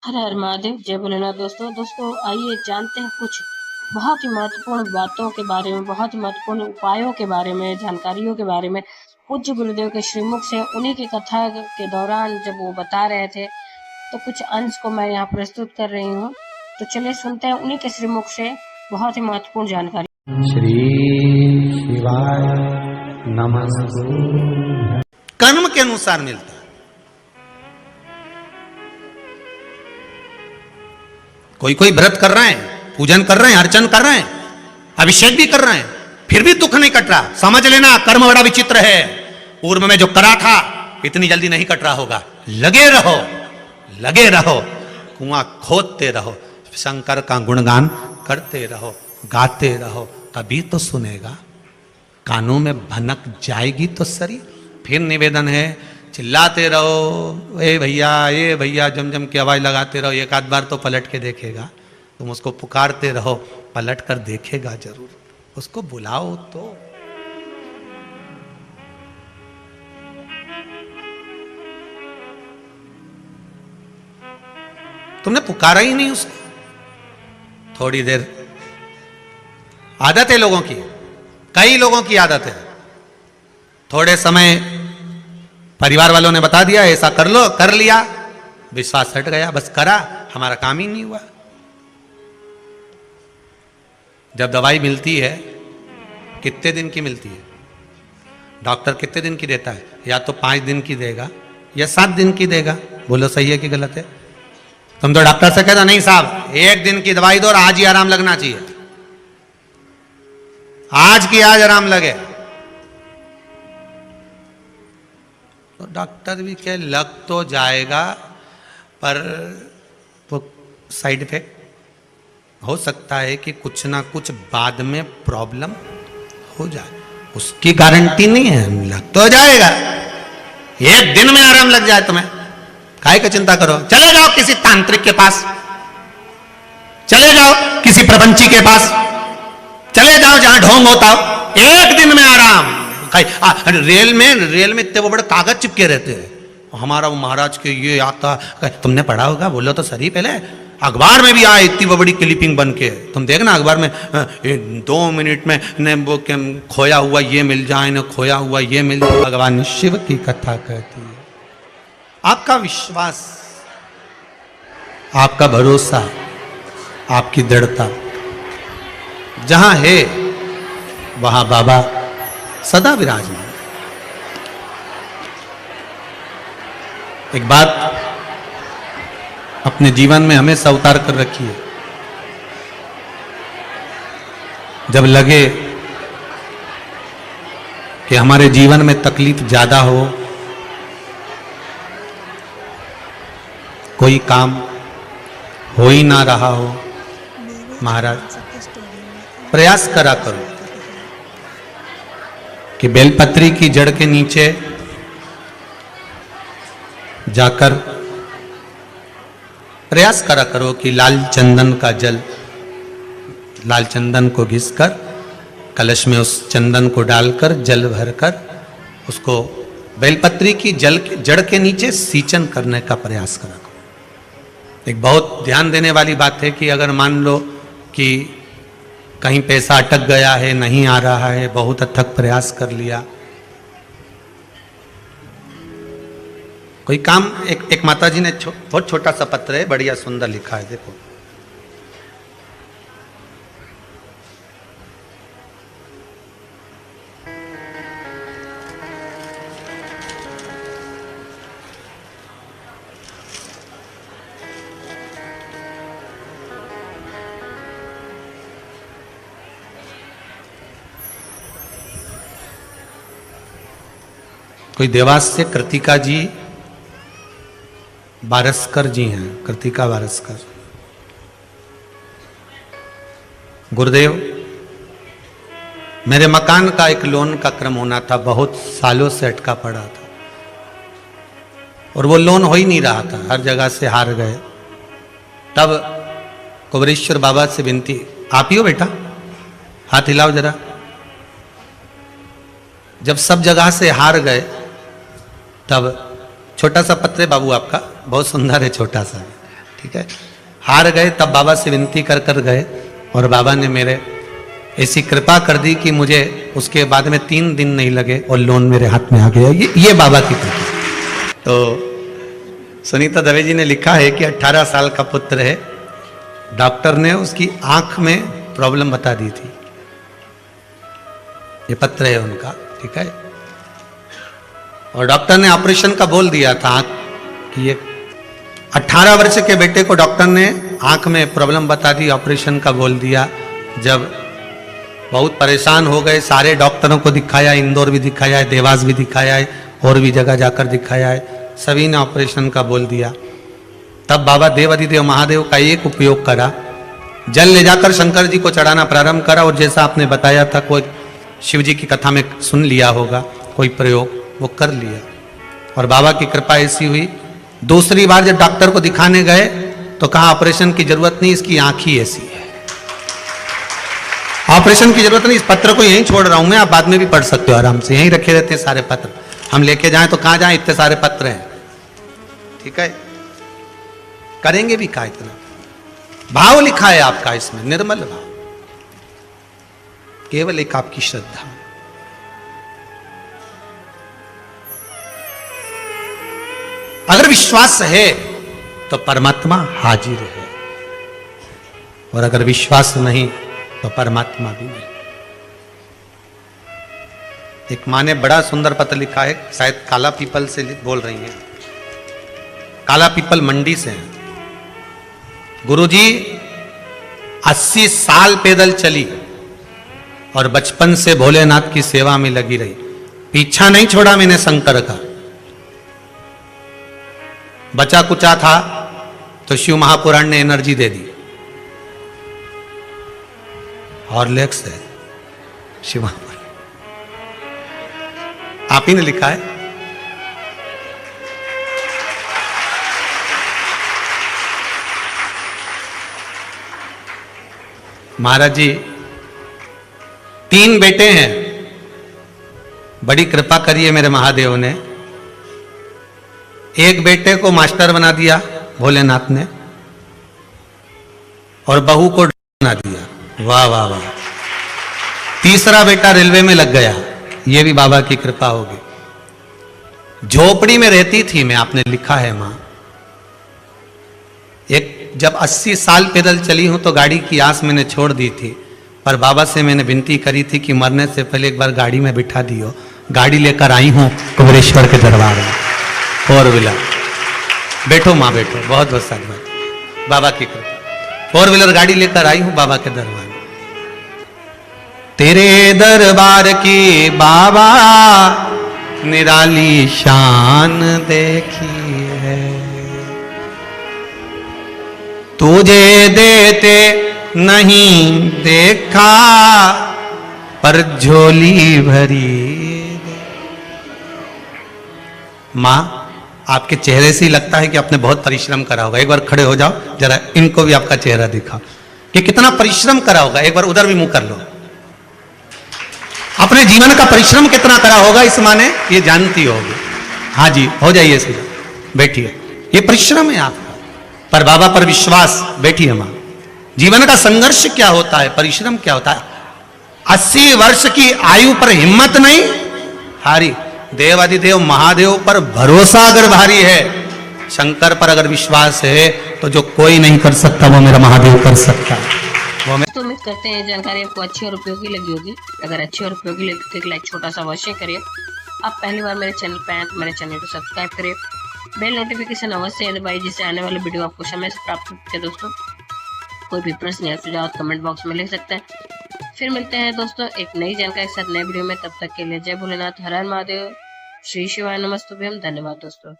हर हर महादेव, जय भोलेनाथ। दोस्तों आइए जानते हैं कुछ बहुत ही महत्वपूर्ण बातों के बारे में, बहुत ही महत्वपूर्ण उपायों के बारे में, जानकारियों के बारे में। पूज्य गुरुदेव के श्रीमुख से उन्हीं की कथा के दौरान जब वो बता रहे थे, तो कुछ अंश को मैं यहाँ प्रस्तुत कर रही हूँ। तो चलिए सुनते हैं उन्हीं के श्रीमुख से बहुत ही महत्वपूर्ण जानकारी। श्री शिवाय नमः। कर्म के अनुसार मिलता है। कोई कोई व्रत कर रहे हैं, पूजन कर रहे हैं, अर्चन कर रहे हैं, अभिषेक भी कर रहे हैं, फिर भी दुख नहीं कट रहा। समझ लेना कर्म बड़ा विचित्र है। पूर्व में जो करा था इतनी जल्दी नहीं कट रहा होगा। लगे रहो, लगे रहो, कुआं खोदते रहो, शंकर का गुणगान करते रहो, गाते रहो, तभी तो सुनेगा। कानों में भनक जाएगी तो सरी। फिर निवेदन है, चिल्लाते रहो, ए भैया, जम जम की आवाज लगाते रहो। एक आध बार तो पलट के देखेगा। तुम उसको पुकारते रहो, पलट कर देखेगा जरूर। उसको बुलाओ तो। तुमने पुकारा ही नहीं उसको। थोड़ी देर, आदत है लोगों की, कई लोगों की आदत है। थोड़े समय परिवार वालों ने बता दिया ऐसा कर लो, कर लिया, विश्वास हट गया, बस करा, हमारा काम ही नहीं हुआ। जब दवाई मिलती है कितने दिन की मिलती है? डॉक्टर कितने दिन की देता है? या तो 5 दिन की देगा या 7 दिन की देगा। बोलो सही है कि गलत है? तुम तो डॉक्टर से कहता नहीं साहब 1 दिन की दवाई दो और आज ही आराम लगना चाहिए, आज की आज आराम लगे। तो डॉक्टर भी कहे लग तो जाएगा, पर वो साइड इफेक्ट हो सकता है कि कुछ ना कुछ बाद में प्रॉब्लम हो जाए, उसकी गारंटी नहीं है। लग तो जाएगा, 1 दिन में आराम लग जाए तुम्हें, काहे का चिंता करो। चले जाओ किसी तांत्रिक के पास, चले जाओ किसी प्रपंची के पास, चले जाओ जहां ढोंग होता हो, 1 दिन में आराम। रेल में इतने वो बड़े कागज चिपके रहते हैं, हमारा वो महाराज के ये आता, तुमने पढ़ा होगा, बोलो तो सही। पहले अखबार में भी आए इतनी बड़ी क्लिपिंग बन के, तुम देखना अखबार में 2 मिनट में ने वो खोया हुआ ये मिल जाए, न खोया हुआ ये मिल जाए। भगवान शिव की कथा कहती है। आपका विश्वास, आपका भरोसा, आपकी दृढ़ता जहां है वहां बाबा सदा विराजमान। एक बात अपने जीवन में हमेशा उतार कर रखिए। जब लगे कि हमारे जीवन में तकलीफ ज्यादा हो, कोई काम हो ही ना रहा हो, महाराज प्रयास करा करो कि बेलपत्री की जड़ के नीचे जाकर प्रयास करा करो कि लाल चंदन का जल, लाल चंदन को घिसकर कलश में उस चंदन को डालकर जल भरकर उसको बेलपत्री की जड़ के नीचे सींचन करने का प्रयास करा करो। एक बहुत ध्यान देने वाली बात है कि अगर मान लो कि कहीं पैसा अटक गया है, नहीं आ रहा है, बहुत अथक प्रयास कर लिया, कोई काम, एक माता जी ने बहुत छोटा सा पत्र है, बढ़िया सुंदर लिखा है, देखो। कोई देवास से कृतिका जी बारसकर जी हैं, कृतिका बारसकर। गुरुदेव, मेरे मकान का एक लोन का क्रम होना था, बहुत सालों से अटका पड़ा था और वो लोन हो ही नहीं रहा था, हर जगह से हार गए। तब कुबरेश्वर बाबा से विनती, आप ही हो बेटा, हाथ हिलाओ जरा। जब सब जगह से हार गए तब छोटा सा पत्र है बाबू आपका, बहुत सुंदर है, छोटा सा, ठीक है। हार गए तब बाबा से विनती कर कर गए और बाबा ने मेरे ऐसी कृपा कर दी कि मुझे उसके बाद में 3 दिन नहीं लगे और लोन मेरे हाथ में आ गया। ये बाबा की कृपा। तो सुनीता दवे जी ने लिखा है कि 18 साल का पुत्र है, डॉक्टर ने उसकी आंख में प्रॉब्लम बता दी थी। ये पत्र है उनका, ठीक है। और डॉक्टर ने ऑपरेशन का बोल दिया था आंख कि ये 18 वर्ष के बेटे को डॉक्टर ने आंख में प्रॉब्लम बता दी, ऑपरेशन का बोल दिया। जब बहुत परेशान हो गए, सारे डॉक्टरों को दिखाया, इंदौर भी दिखाया है, देवास भी दिखाया है, और भी जगह जाकर दिखाया है, सभी ने ऑपरेशन का बोल दिया। तब बाबा देवाधिदेव महादेव का एक उपयोग करा, जल ले जाकर शंकर जी को चढ़ाना प्रारंभ करा। और जैसा आपने बताया था, कोई शिव जी की कथा में सुन लिया होगा, कोई प्रयोग वो कर लिया और बाबा की कृपा ऐसी हुई। दूसरी बार जब डॉक्टर को दिखाने गए तो कहा ऑपरेशन की जरूरत नहीं, इसकी आंख ही ऐसी है, ऑपरेशन की जरूरत नहीं। इस पत्र को यहीं छोड़ रहा हूं मैं, आप बाद में भी पढ़ सकते हो आराम से, यहीं रखे रहते हैं सारे पत्र। हम लेके जाएं तो कहां जाएं, इतने सारे पत्र हैं, ठीक है। करेंगे भी क्या इतना। भाव लिखा है आपका इसमें, निर्मल भाव, केवल एक आपकी श्रद्धा। अगर विश्वास है तो परमात्मा हाजिर है, और अगर विश्वास नहीं तो परमात्मा भी नहीं। एक माँ ने बड़ा सुंदर पत्र लिखा है, शायद काला पीपल से बोल रही हैं, काला पीपल मंडी से हैं। गुरुजी 80 साल पैदल चली और बचपन से भोलेनाथ की सेवा में लगी रही, पीछा नहीं छोड़ा मैंने शंकर का। बचा कुचा था तो शिव महापुराण ने एनर्जी दे दी, हॉर्लिक्स है शिव महापुराण, आप ही ने लिखा है। महाराज जी 3 बेटे हैं, बड़ी कृपा करी है मेरे महादेव ने। एक बेटे को मास्टर बना दिया भोलेनाथ ने, और बहू को बना दिया, वाह वाह वाह। तीसरा बेटा रेलवे में लग गया, ये भी बाबा की कृपा होगी। झोपड़ी में रहती थी मैं, आपने लिखा है मां। एक जब 80 साल पैदल चली हूं तो गाड़ी की आस मैंने छोड़ दी थी, पर बाबा से मैंने विनती करी थी कि मरने से पहले एक बार गाड़ी में बिठा दियो। गाड़ी लेकर आई हूं कुबेरेश्वर के दरबार में, 4 व्हीलर। बैठो माँ बैठो, बहुत बहुत साधुवाद, बाबा की कृपा। 4 व्हीलर गाड़ी लेकर आई हूं बाबा के दरबार में। तेरे दरबार की बाबा निराली शान देखी है, तुझे देते नहीं देखा पर झोली भरी। मां आपके चेहरे से ही लगता है कि आपने बहुत परिश्रम करा होगा। एक बार खड़े हो जाओ, जरा इनको भी आपका चेहरा दिखाओ कि कितना परिश्रम करा होगा। एक बार उधर भी मुंह कर लो, अपने जीवन का परिश्रम कितना करा होगा इस मां ने, ये जानती होगी। हाँ जी, हो जाइए सीधा, बैठिए। ये परिश्रम है आपका, पर बाबा पर विश्वास। बैठिए मां। जीवन का संघर्ष क्या होता है, परिश्रम क्या होता है। 80 वर्ष की आयु पर हिम्मत नहीं हारी। देवाधिदेव महादेव पर भरोसा अगर भारी है, शंकर पर अगर विश्वास है, तो जो कोई नहीं कर सकता वो मेरा महादेव कर सकता है। वो मैं तो उम्मीद करते हैं जानकारी आपको अच्छी और उपयोगी लगी होगी। अगर अच्छी और उपयोगी लगी तो एक लाइक छोटा सा अवश्य करिए। आप पहली बार मेरे चैनल पे आए तो मेरे चैनल को सब्सक्राइब करिए, बेल नोटिफिकेशन अवश्य दबाइए, जिससे आने वाले वीडियो आपको समय से प्राप्त होते हैं। दोस्तों कोई भी प्रश्न या सुझाव कमेंट बॉक्स में लिख सकते हैं। फिर मिलते हैं दोस्तों एक नई जानकारी के साथ नए वीडियो में। तब तक के लिए जय भोलेनाथ, हर हर महादेव, श्री शिवाय नमस्तुभ्यम। धन्यवाद दोस्तों।